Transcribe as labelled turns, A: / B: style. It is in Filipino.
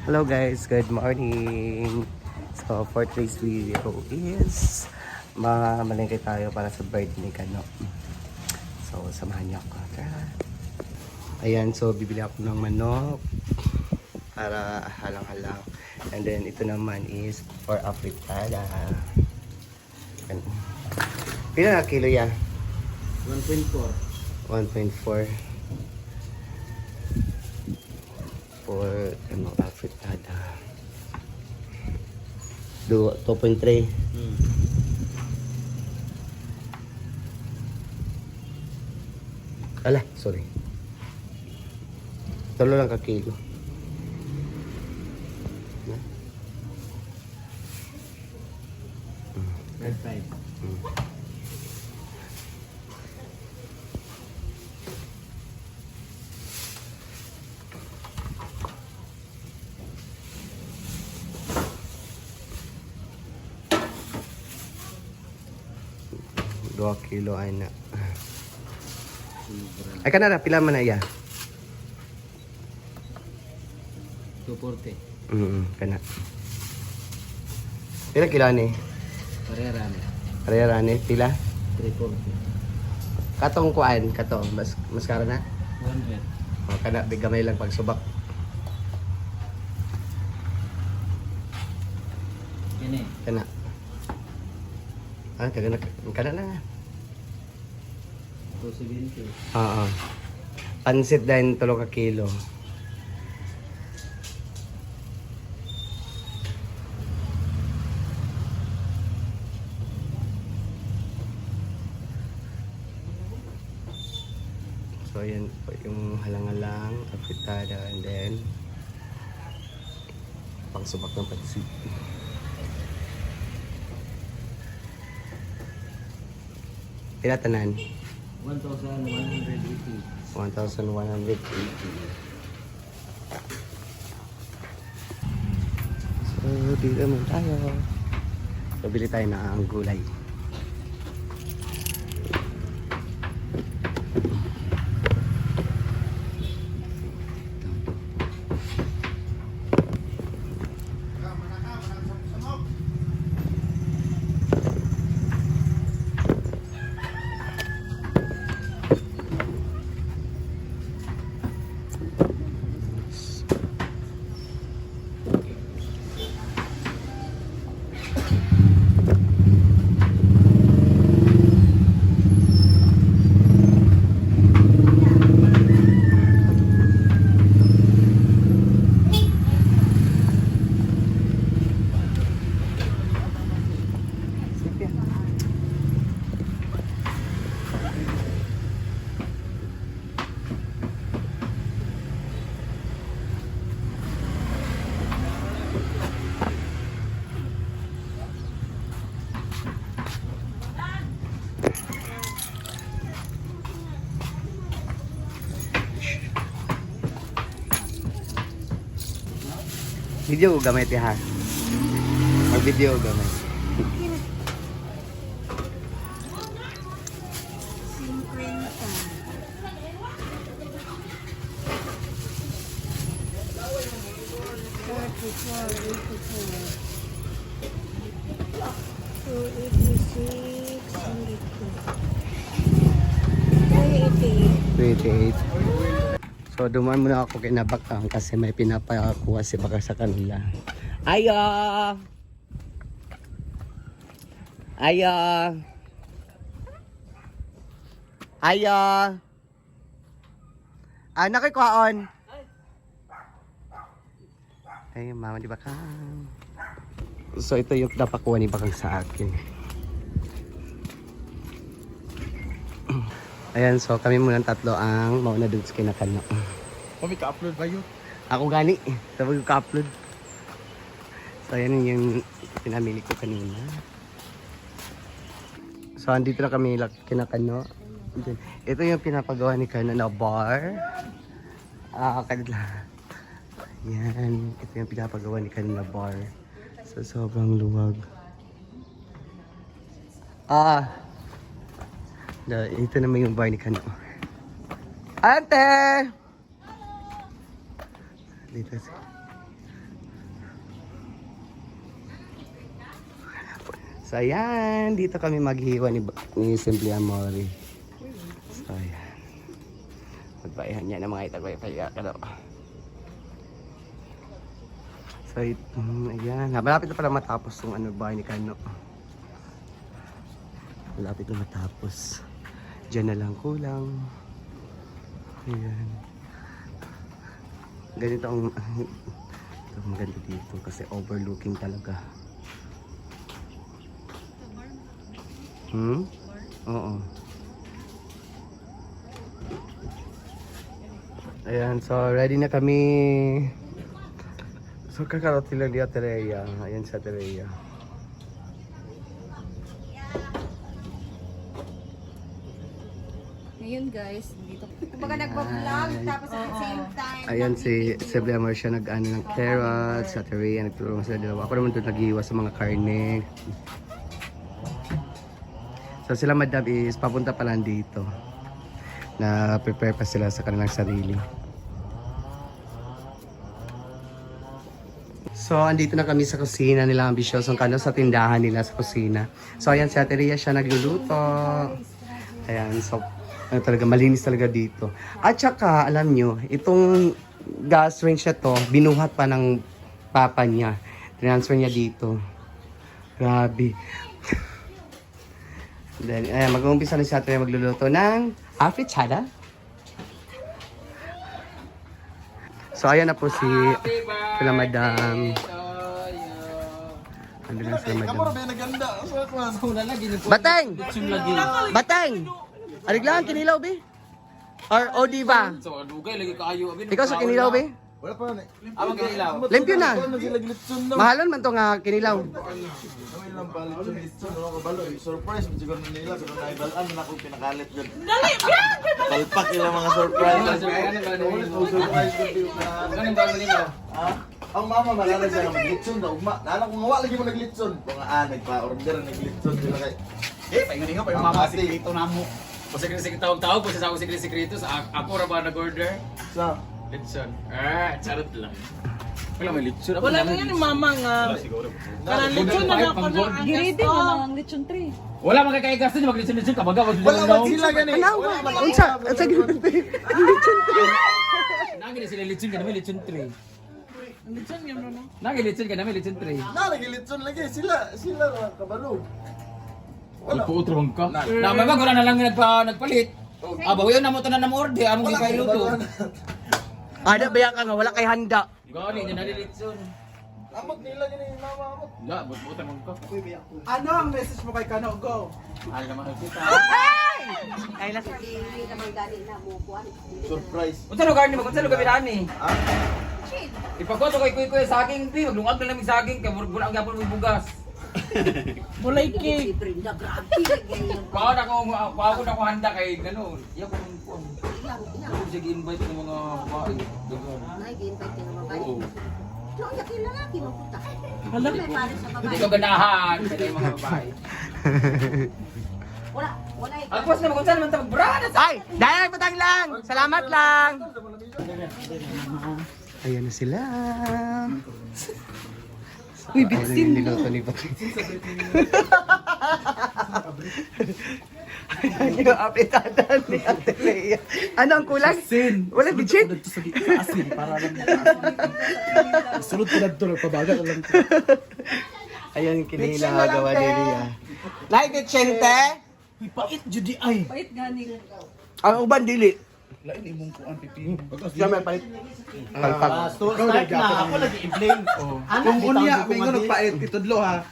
A: Hello guys, good morning. So for today's video is mamalengke tayo para sa birthday ni Kano. So samahan niyo ako. Tara. Ayan, so bibili ako ng manok para halang-halang. And then ito naman is for afritada. Pila na kilo yan?
B: 1.4.
A: 1.4 for afritada. 2.3. Ala, sorry. Talo lang ka kilo.
B: Red 5.
A: Dua kilo ay na. Ay kanara pila man na iya?
B: 240.
A: Kana. Pila kilo ni?
B: Parerami.
A: Parehara ni pila?
B: 340.
A: Katong kuan, kato mas kara na.
B: 100.
A: O kana bigamay lang pagsubak.
B: Kini.
A: Kana. Ah, kana na.
B: 270.
A: Oo. Pansit din 3 ka kilo. So yan po yung halang-halang, afritada, and then pangsubak ng pansit. Pinatanan?
B: 1,180.
A: 1,180. So, dito naman tayo. So, bili tayo na ang gulay. Video gamay ti ha. Mag-video gamay. So dumaan muna ako kay Nabakang kasi may pinapakuha si Baka sa kanila. Ayo! Ayo! Ayo! Nakikuhaon! Ay, mama di Bakang. So ito yung napakuha ni Bakang sa akin. Ayan, so kami muna tatlo ang mauna dun sa kinakano.
B: Kami ka-upload ba yun?
A: Ako gani, sabag ka-upload. So ayan yung pinamili ko kanina. So andito na kami kinakano. Ito yung pinapagawa ni Kano na bar. Kanila. Ayan, ito yung pinapagawa ni Kano na bar. So sobrang luwag. Ito naman yung bar ni Kano. Ante! Dito. So ayan, dito kami maghiwa ni Simple Amore. So ayan. Magbayan niya ng mga itagway-paya ka daw. So ayan, malapit na pala matapos yung bahay ni Kano. Malapit na matapos. Diyan na lang kulang. Ayan. Ganito ang maganda dito kasi overlooking talaga. Oo. Ayan, so ready na kami. So kakarot sila di Aterea. Ayan sa Aterea.
C: Ngayon guys, dito. Kumbaga nagbablog tapos at the same time.
A: Ayan si Blemmer siya nag-ano ng carrots sa Aterea. Nagtulungan sila dalawa. Ako naman doon nag-iwas sa mga karne. So sila madam is papunta pa lang dito. Na prepare pa sila sa kanilang sarili. So andito na kami sa kusina nila Ambitiosong Kano sa tindahan nila sa kusina. So ayan si Aterea siya nagluluto. Ayan so talaga malinis talaga dito. At saka alam nyo, itong gas range na to binuhat pa ng papa niya. Transfer niya dito. Grabe. Then, ayan, mag-uumpisa na si Ate magluluto ng afritada. So, ayan na po sila madam. Ando na sila madam. Bateng! Bateng! Alig lang, kinilaw, be? Or Odi ba?
B: So, dugay lagi kaayo.
A: Ikaw sa kinilaw, be?
B: Wala pa na. Amang kailaw.
A: Limpyo na. Mahalon man to nga kinilaw.
D: Kami lang palit yung litson, ano ka balo, surprise, siguro nila, pero naibalaan na ako pinakalit dyan. Palpak yung mga surprise. Surprise ko yung
B: Ganun ba mo nila?
D: Ha? Ang mama malalag siya na maglitson daw. Naanak ko nga wala lagi mo naglitson. Kung nagpa-order naglitson sila kay...
B: Painganin nga pa yung mga sikreto na mo. Kung sikreto tawag-tawag, kung sa akong sikreto, sa ako ra ba nag-order?
D: Sa?
B: Litson. Charot lang. Wala may litson.
E: Wala na yan yung mama nga. Kanang lechon na lang ko na ang
C: Giridi
E: gasto.
C: mo ang lechon 3.
B: Wala magkakaigas din, mag-litson-litson ka baga.
D: Wala man sila gani.
A: Anawa, unsa lechon
B: Nagi na sila litson ka namin, litson 3.
E: Lechon yun no.
B: Nagi litson ka namin, litson 3.
D: Nalagi litson lagi. Sila lang kabalo. Wala.
B: Ulpo-utrong ka. Na may wala na lang nagpalit. Bawi yun na mo tanan na mo order, among gipailuto.
A: Ada ba ka nga wala kay handa.
B: Gani, na litson.
D: Amot nila gani yung mama amot.
B: Ya, buta mo ka.
E: Ano ang message mo kay Kano? Go!
B: Ay naman kita.
A: Ay las.
D: Surprise.
B: Unsa lugar ni? Unsa lugar binani?
D: Ha?
B: Ipagkoto kay kuy saging pi, maglungag na lang mig saging kay murag bulang gyapon mo bugas.
E: Bulay cake!
B: Paano ako handa kay gano. Iya ko ko. Sige invite ng mga babae. Oo.
E: Hala,
B: Hindi ko ganahan sa mga babae. Agwas na magunsa naman ta magbrada.
A: Ay, dahil patang lang. Salamat lang. Ayan na sila. Uy, bitsin mo. Niluto ni Bateng. Yung apitada ni Ate Lea. Ano ang kulang? Sin. Wala bitsin?
E: asin para lang. Sunod ko na ito, nagpabagal lang.
A: Ayan, kinila gawa ni Lea. Like bitsin, te?
E: Pait, Judy ay!
C: Pait gani.
A: Ang uban, dili.
E: Lain imong kuan pipi.
A: Siya may palit. Palpag.
E: Start na, ako lagi i-blame. Kung unya, may nga nagpait, itudlo ha.